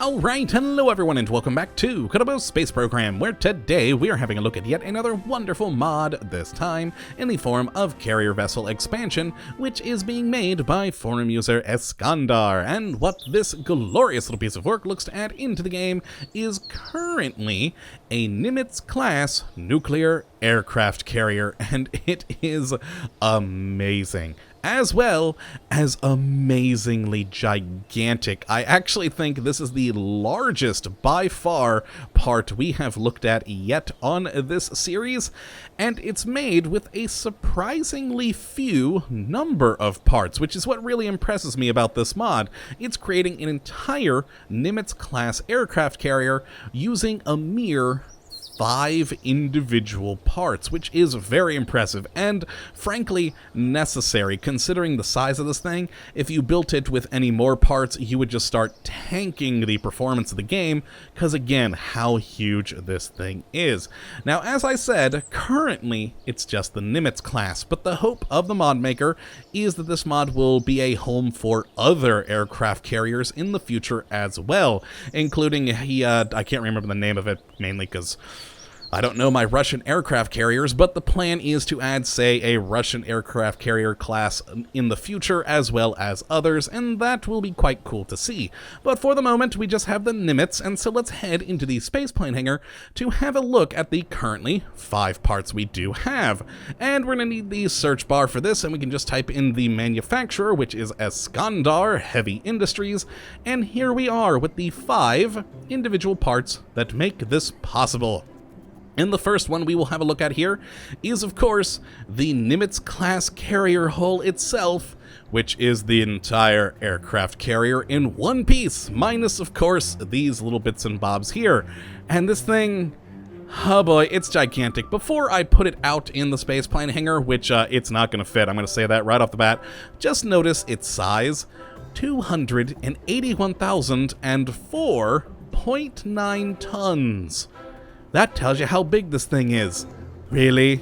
Alright, hello everyone and welcome back to Kottabos Space Program, where today we are having a look at yet another wonderful mod, this time in the form of Carrier Vessel Expansion, which is being made by forum user Eskandar. And what this glorious little piece of work looks to add into the game is currently a Nimitz class nuclear aircraft carrier, and it is amazing. As well as amazingly gigantic. I actually think this is the largest, by far, part we have looked at yet on this series, and it's made with a surprisingly few number of parts, which is what really impresses me about this mod. It's creating an entire Nimitz-class aircraft carrier using a mere 5 individual parts, which is very impressive and frankly necessary considering the size of this thing. If you built it with any more parts, you would just start tanking the performance of the game, because again, how huge this thing is. Now, as I said, currently it's just the Nimitz class, but the hope of the mod maker is that this mod will be a home for other aircraft carriers in the future as well, including I can't remember the name of it, mainly because I don't know my Russian aircraft carriers, but the plan is to add, say, a Russian aircraft carrier class in the future, as well as others, and that will be quite cool to see. But for the moment, we just have the Nimitz, and so let's head into the spaceplane hangar to have a look at the currently 5 parts we do have. And we're going to need the search bar for this, and we can just type in the manufacturer, which is Eskandar Heavy Industries, and here we are with the 5 individual parts that make this possible. And the first one we will have a look at here is, of course, the Nimitz-class carrier hull itself, which is the entire aircraft carrier in one piece, minus, of course, these little bits and bobs here. And this thing, oh boy, it's gigantic. Before I put it out in the spaceplane hangar, which it's not going to fit, I'm going to say that right off the bat, just notice its size, 281,004.9 tons. That tells you how big this thing is. Really,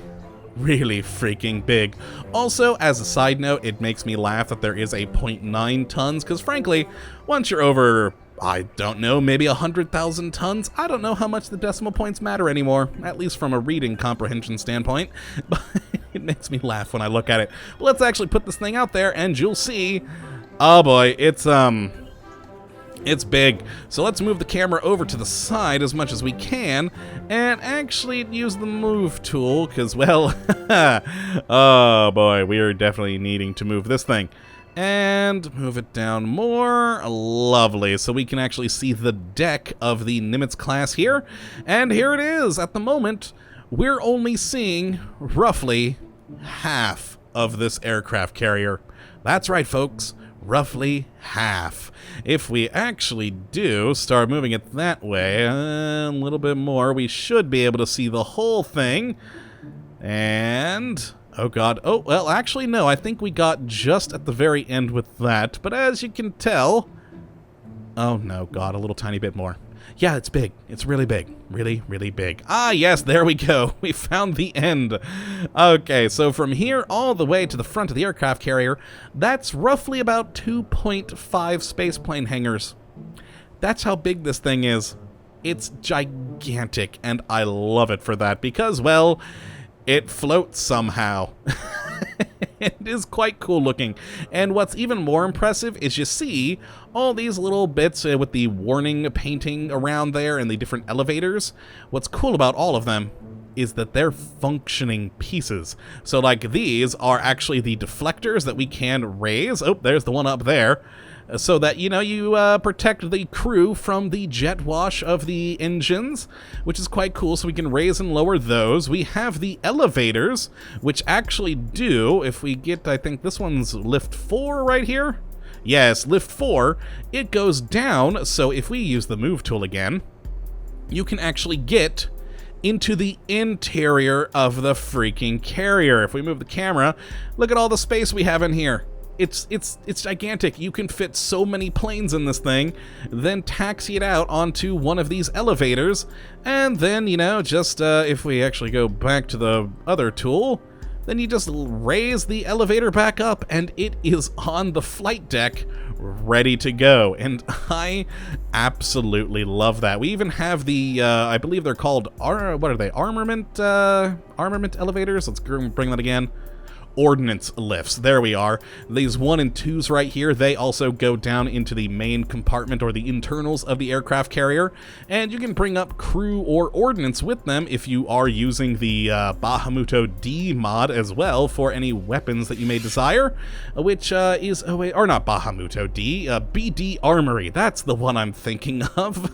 really freaking big. Also, as a side note, it makes me laugh that there is a 0.9 tons, because frankly, once you're over, I don't know, maybe 100,000 tons, I don't know how much the decimal points matter anymore, at least from a reading comprehension standpoint, but it makes me laugh when I look at it. But let's actually put this thing out there, and you'll see, oh boy, it's big. So let's move the camera over to the side as much as we can and actually use the move tool because, well, oh boy, we are definitely needing to move this thing. And move it down more. Lovely. So we can actually see the deck of the Nimitz class here. And here it is. At the moment, we're only seeing roughly half of this aircraft carrier. That's right, folks. Roughly half. If we actually do start moving it that way, a little bit more, we should be able to see the whole thing. And, oh god, oh, well, actually, no, I think we got just at the very end with that. But as you can tell, oh no, god, a little tiny bit more. Yeah, it's big. It's really big. Really, really big. Ah, yes, there we go. We found the end. Okay, so from here all the way to the front of the aircraft carrier, that's roughly about 2.5 spaceplane hangars. That's how big this thing is. It's gigantic, and I love it for that because, well, it floats somehow. It is quite cool looking. And what's even more impressive is you see all these little bits with the warning painting around there and the different elevators. What's cool about all of them is that they're functioning pieces. So like these are actually the deflectors that we can raise. Oh, there's the one up there. So that, you know, you protect the crew from the jet wash of the engines, which is quite cool, so we can raise and lower those. We have the elevators, which actually do, if we get, I think this one's lift 4 right here. Yes, lift 4. It goes down, so if we use the move tool again, you can actually get into the interior of the freaking carrier. If we move the camera, look at all the space we have in here. It's gigantic. You can fit so many planes in this thing, then taxi it out onto one of these elevators, and then, you know, just if we actually go back to the other tool, then you just raise the elevator back up and it is on the flight deck, ready to go. And I absolutely love that. We even have the, I believe they're called, what are they, armament elevators? Let's bring that again. Ordnance lifts. There we are. These 1 and 2s right here, they also go down into the main compartment or the internals of the aircraft carrier, and you can bring up crew or ordnance with them if you are using the Bahamut D mod as well for any weapons that you may desire, which is, or not Bahamut D, BD Armory. That's the one I'm thinking of.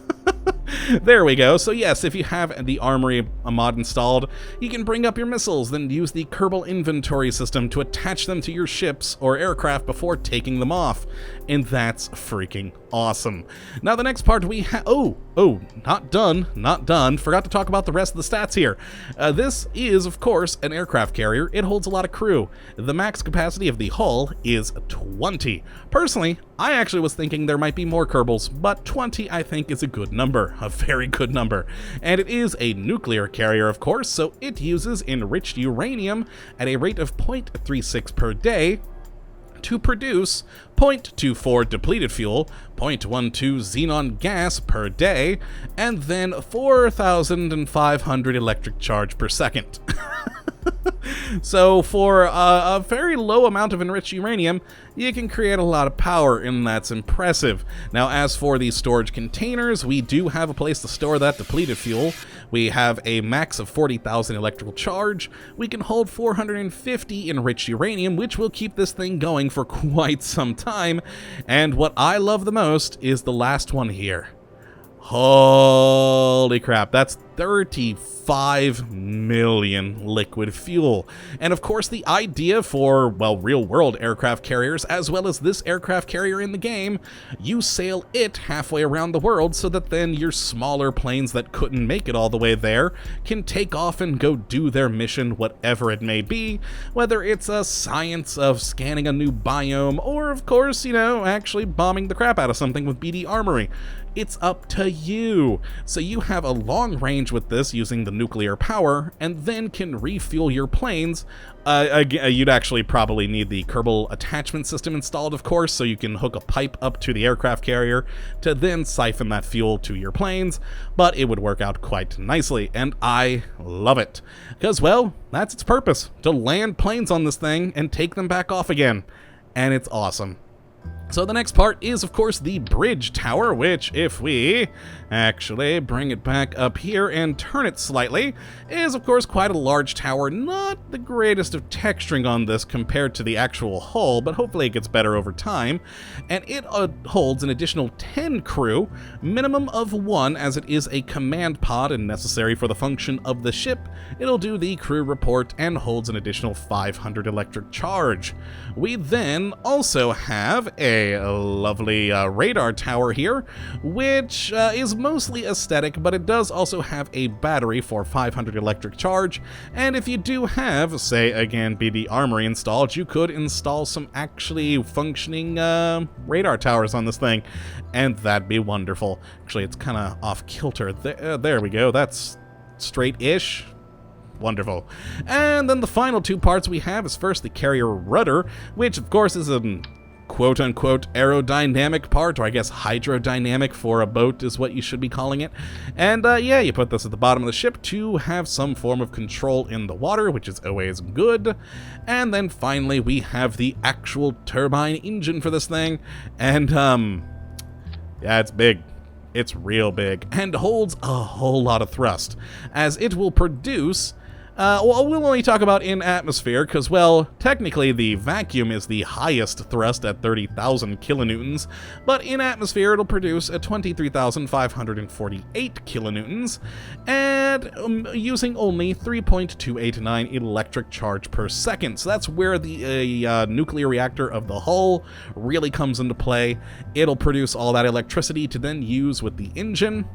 There we go. So yes, if you have the Armory mod installed, you can bring up your missiles, then use the Kerbal inventory system to attach them to your ships or aircraft before taking them off. And that's freaking awesome. Now the next part we have... Oh, not done. Forgot to talk about the rest of the stats here. This is, of course, an aircraft carrier. It holds a lot of crew. The max capacity of the hull is 20. Personally, I actually was thinking there might be more Kerbals, but 20 I think is a good number, a very good number. And it is a nuclear carrier, of course, so it uses enriched uranium at a rate of 0.36 per day, to produce 0.24 depleted fuel, 0.12 xenon gas per day, and then 4,500 electric charge per second. So for a very low amount of enriched uranium, you can create a lot of power, and that's impressive. Now, as for the storage containers, we do have a place to store that depleted fuel. We have a max of 40,000 electrical charge. We can hold 450 enriched uranium, which will keep this thing going for quite some time. And what I love the most is the last one here. Holy crap, that's 35 million liquid fuel. And of course, the idea for, well, real-world aircraft carriers, as well as this aircraft carrier in the game, you sail it halfway around the world so that then your smaller planes that couldn't make it all the way there can take off and go do their mission, whatever it may be, whether it's a science of scanning a new biome, or of course, you know, actually bombing the crap out of something with BD Armory. It's up to you. So you have a long range with this using the nuclear power, and then can refuel your planes. You'd actually probably need the Kerbal attachment system installed, of course, so you can hook a pipe up to the aircraft carrier to then siphon that fuel to your planes, but it would work out quite nicely, and I love it. Because, well, that's its purpose, to land planes on this thing and take them back off again, and it's awesome. So the next part is, of course, the bridge tower, which, if we actually bring it back up here and turn it slightly, is, of course, quite a large tower. Not the greatest of texturing on this compared to the actual hull, but hopefully it gets better over time. And it holds an additional 10 crew, minimum of 1, as it is a command pod and necessary for the function of the ship. It'll do the crew report and holds an additional 500 electric charge. We then also have a lovely radar tower here, which is mostly aesthetic, but it does also have a battery for 500 electric charge, and if you do have, say again, BD Armory installed, you could install some actually functioning radar towers on this thing, and that'd be wonderful. Actually, it's kind of off kilter. There we go, that's straight-ish. Wonderful. And then the final two parts we have is first the carrier rudder, which of course is a quote-unquote aerodynamic part, or I guess hydrodynamic for a boat is what you should be calling it. And yeah, you put this at the bottom of the ship to have some form of control in the water, which is always good. And then finally we have the actual turbine engine for this thing, and yeah, it's big. It's real big, and holds a whole lot of thrust, as it will produce well, we'll only talk about in atmosphere, because, well, technically the vacuum is the highest thrust at 30,000 kilonewtons, but in atmosphere it'll produce at 23,548 kilonewtons, and using only 3.289 electric charge per second. So that's where the nuclear reactor of the hull really comes into play. It'll produce all that electricity to then use with the engine.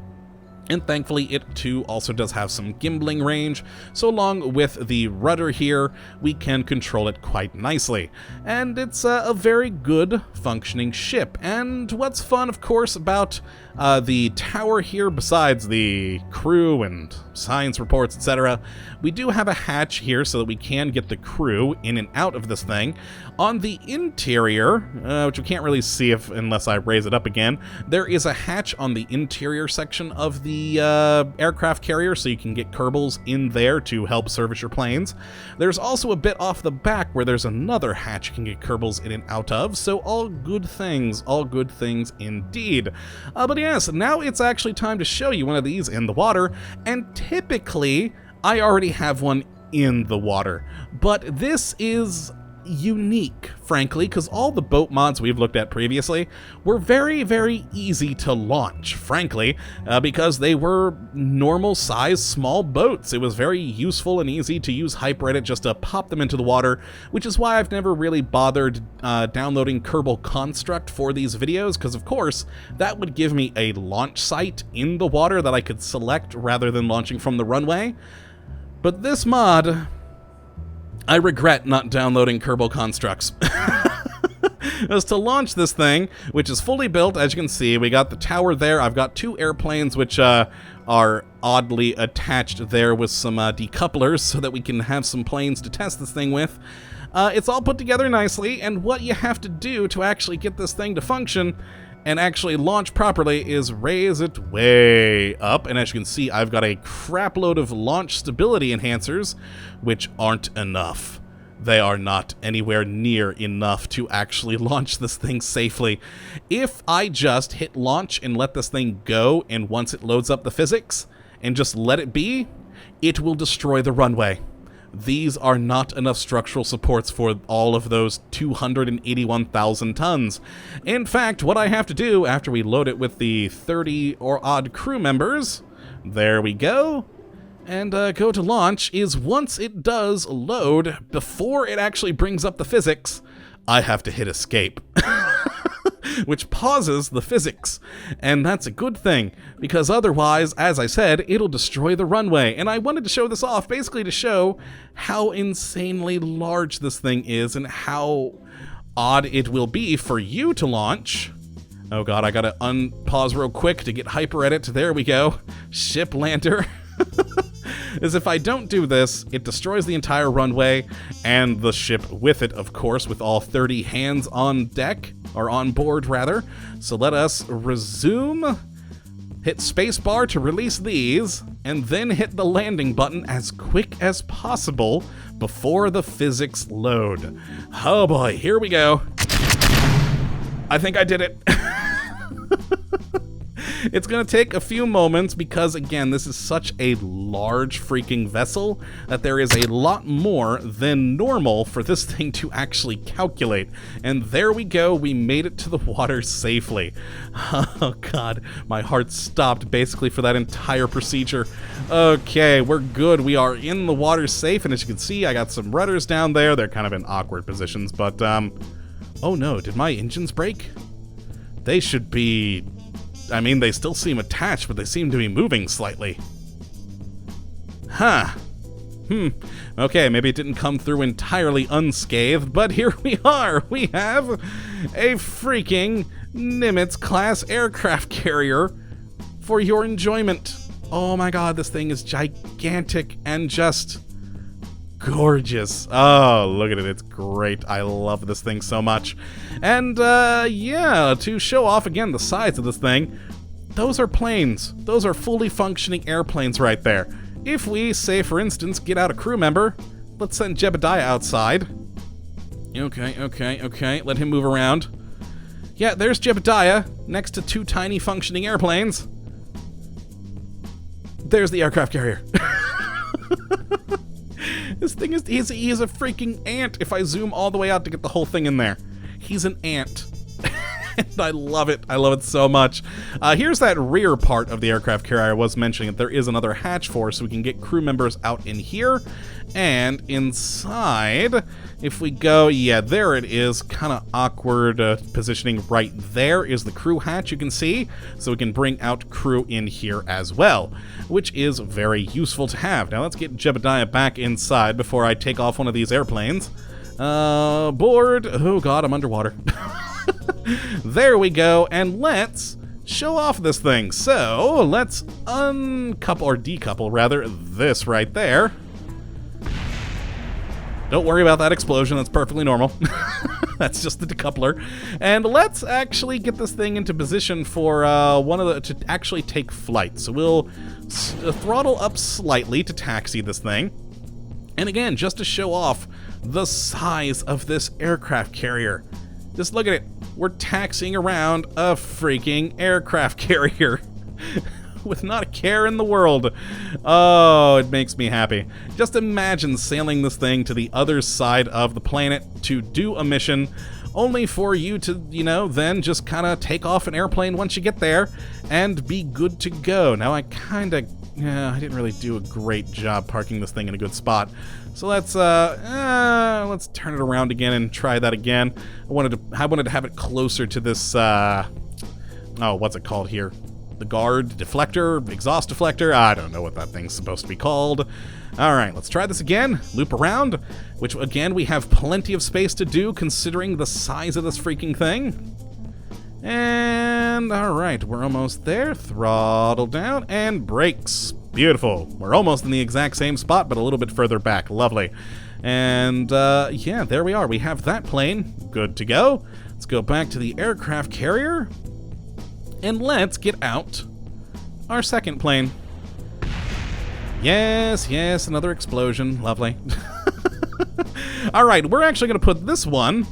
And thankfully, it too also does have some gimbling range, so along with the rudder here, we can control it quite nicely. And it's a very good functioning ship. And what's fun, of course, about the tower here, besides the crew and science reports, etc., we do have a hatch here so that we can get the crew in and out of this thing. On the interior, which we can't really see unless I raise it up again, there is a hatch on the interior section of the aircraft carrier, so you can get Kerbals in there to help service your planes. There's also a bit off the back where there's another hatch you can get Kerbals in and out of, so all good things indeed. But yes, now it's actually time to show you one of these in the water, and typically I already have one in the water, but this is unique, frankly, because all the boat mods we've looked at previously were very, very easy to launch, frankly, because they were normal size small boats. It was very useful and easy to use Hyperedit just to pop them into the water, which is why I've never really bothered downloading Kerbal Construct for these videos, because of course that would give me a launch site in the water that I could select rather than launching from the runway. But this mod, I regret not downloading Kerbal Constructs. As to launch this thing, which is fully built, as you can see, we got the tower there. I've got 2 airplanes which are oddly attached there with some decouplers so that we can have some planes to test this thing with. It's all put together nicely, and what you have to do to actually get this thing to function and actually launch properly is raise it way up. And as you can see, I've got a crap load of launch stability enhancers, which aren't enough. They are not anywhere near enough to actually launch this thing safely. If I just hit launch and let this thing go, and once it loads up the physics and just let it be, it will destroy the runway. These are not enough structural supports for all of those 281,000 tons. In fact, what I have to do after we load it with the 30 or odd crew members, there we go, and go to launch, is once it does load, before it actually brings up the physics, I have to hit escape. Which pauses the physics, and that's a good thing, because otherwise, as I said, it'll destroy the runway. And I wanted to show this off basically to show how insanely large this thing is and how odd it will be for you to launch. Oh god, I gotta unpause real quick to get Hyperedit. There we go. Ship lander. Is if I don't do this, it destroys the entire runway and the ship with it, of course, with all 30 hands on deck, or on board rather. So let us resume, hit spacebar to release these, and then hit the landing button as quick as possible before the physics load. Oh boy, here we go. I think I did it. It's going to take a few moments because, again, this is such a large freaking vessel that there is a lot more than normal for this thing to actually calculate. And there we go, we made it to the water safely. Oh god, my heart stopped basically for that entire procedure. Okay, we're good. We are in the water safe, and as you can see, I got some rudders down there. They're kind of in awkward positions, but, oh no, did my engines break? They should be... I mean, they still seem attached, but they seem to be moving slightly. Huh. Okay, maybe it didn't come through entirely unscathed, but here we are. We have a freaking Nimitz class aircraft carrier for your enjoyment. Oh my god, this thing is gigantic and just gorgeous. Oh, look at it. It's great. I love this thing so much. And, yeah, to show off again the size of this thing, those are planes. Those are fully functioning airplanes right there. If we, say, for instance, get out a crew member, let's send Jebediah outside. Okay. Let him move around. Yeah, there's Jebediah next to 2 tiny functioning airplanes. There's the aircraft carrier. This thing is, he is a freaking ant if I zoom all the way out to get the whole thing in there. He's an ant. And I love it. I love it so much. Here's that rear part of the aircraft carrier I was mentioning that there is another hatch for, so we can get crew members out in here. And inside, if we go, yeah, there it is. Kind of awkward positioning right there is the crew hatch, you can see. So we can bring out crew in here as well, which is very useful to have. Now let's get Jebediah back inside before I take off one of these airplanes. Board. Oh god, I'm underwater. There we go, and let's show off this thing. So let's uncouple, or decouple rather, this right there. Don't worry about that explosion, that's perfectly normal. That's just the decoupler. And let's actually get this thing into position for to actually take flight. So we'll throttle up slightly to taxi this thing. And again, just to show off the size of this aircraft carrier. Just look at it. We're taxiing around a freaking aircraft carrier with not a care in the world. Oh, it makes me happy. Just imagine sailing this thing to the other side of the planet to do a mission, only for you to, you know, then just kind of take off an airplane once you get there and be good to go. Now, I didn't really do a great job parking this thing in a good spot. So let's turn it around again and try that again. I wanted to have it closer to this, what's it called here? The guard deflector, exhaust deflector. I don't know what that thing's supposed to be called. All right, let's try this again. Loop around, which again, we have plenty of space to do considering the size of this freaking thing. And all right, we're almost there. Throttle down and brakes. Beautiful. We're almost in the exact same spot, but a little bit further back. Lovely. And yeah, there we are. We have that plane. Good to go. Let's go back to the aircraft carrier. And let's get out our second plane. Yes, yes, another explosion. Lovely. All right, we're actually going to put this one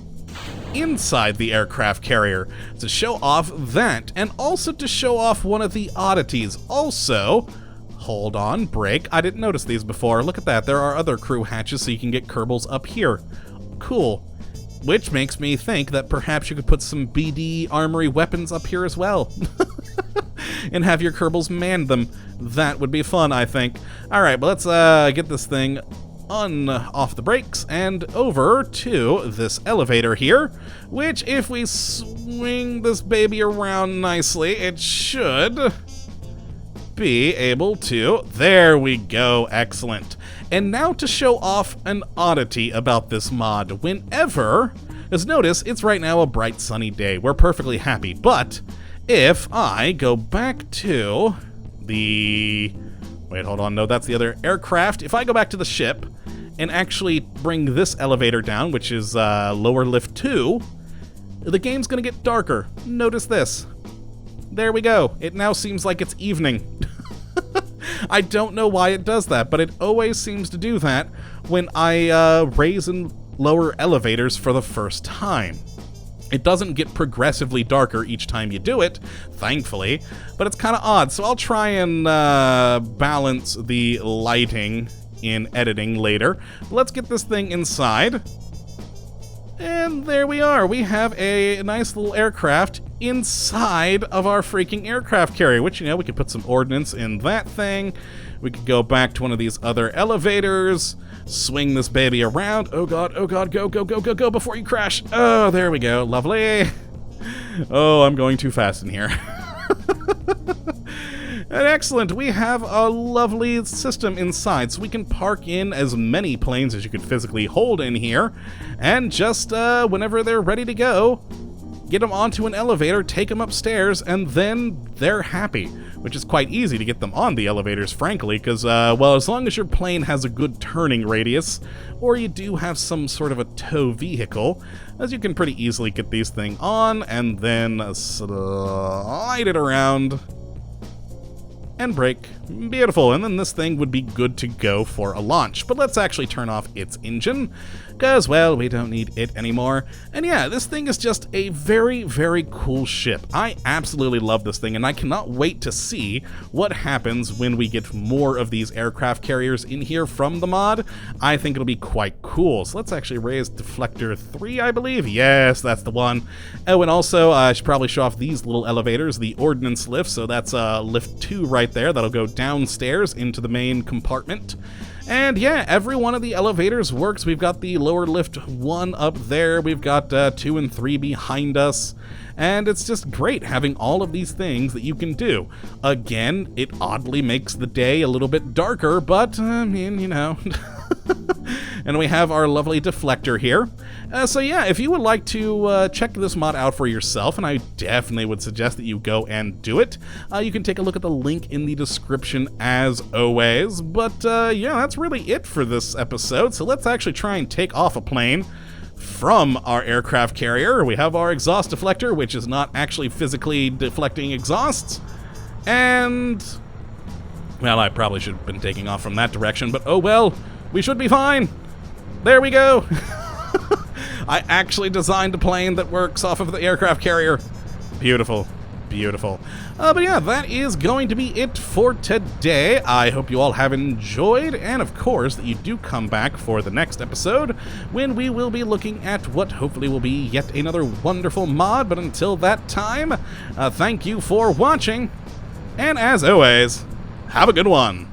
inside the aircraft carrier to show off that, and also to show off one of the oddities. Also, hold on, brake. I didn't notice these before. Look at that. There are other crew hatches, so you can get Kerbals up here. Cool. Which makes me think that perhaps you could put some BD armory weapons up here as well. And have your Kerbals man them. That would be fun, I think. Alright, well, let's get this thing off the brakes and over to this elevator here, which if we swing this baby around nicely, it should be able to. There we go. Excellent. And now to show off an oddity about this mod. Whenever, as notice, it's right now a bright sunny day. We're perfectly happy. But if I go back to the... Wait, hold on. No, that's the other aircraft. If I go back to the ship and actually bring this elevator down, which is lower lift 2, the game's going to get darker. Notice this. There we go. It now seems like it's evening. I don't know why it does that, but it always seems to do that when I raise and lower elevators for the first time. It doesn't get progressively darker each time you do it, thankfully, but it's kind of odd, so I'll try and balance the lighting in editing later. Let's get this thing inside. And there we are. We have a nice little aircraft inside of our freaking aircraft carrier, which, you know, we could put some ordnance in that thing. We could go back to one of these other elevators, swing this baby around. Oh god, go, go, go, go, go before you crash. Oh, there we go. Lovely. Oh, I'm going too fast in here. And excellent, we have a lovely system inside, so we can park in as many planes as you could physically hold in here, and just whenever they're ready to go, get them onto an elevator, take them upstairs, and then they're happy, which is quite easy to get them on the elevators, frankly, because, well, as long as your plane has a good turning radius, or you do have some sort of a tow vehicle, as you can pretty easily get these things on, and then slide it around. and brake. Beautiful, and then this thing would be good to go for a launch. But let's actually turn off its engine, because, well, we don't need it anymore. And yeah, this thing is just a very, very cool ship. I absolutely love this thing, and I cannot wait to see what happens when we get more of these aircraft carriers in here from the mod. I think it'll be quite cool. So let's actually raise deflector 3, I believe. Yes, that's the one. Oh, and also, I should probably show off these little elevators, the ordnance lift. So that's lift 2 right there. That'll go downstairs into the main compartment. And yeah, every one of the elevators works. We've got the lower lift 1 up there. We've got 2 and 3 behind us. And it's just great having all of these things that you can do. Again, it oddly makes the day a little bit darker, but I mean, you know. And we have our lovely deflector here. So yeah, if you would like to check this mod out for yourself, and I definitely would suggest that you go and do it, you can take a look at the link in the description as always. But yeah, that's really it for this episode. So let's actually try and take off a plane from our aircraft carrier. We have our exhaust deflector, which is not actually physically deflecting exhausts. And, well, I probably should have been taking off from that direction, but oh well, we should be fine. There we go. I actually designed a plane that works off of the aircraft carrier. Beautiful. Beautiful. But yeah, that is going to be it for today. I hope you all have enjoyed, and of course that you do come back for the next episode, when we will be looking at what hopefully will be yet another wonderful mod. But until that time, thank you for watching, and as always, have a good one.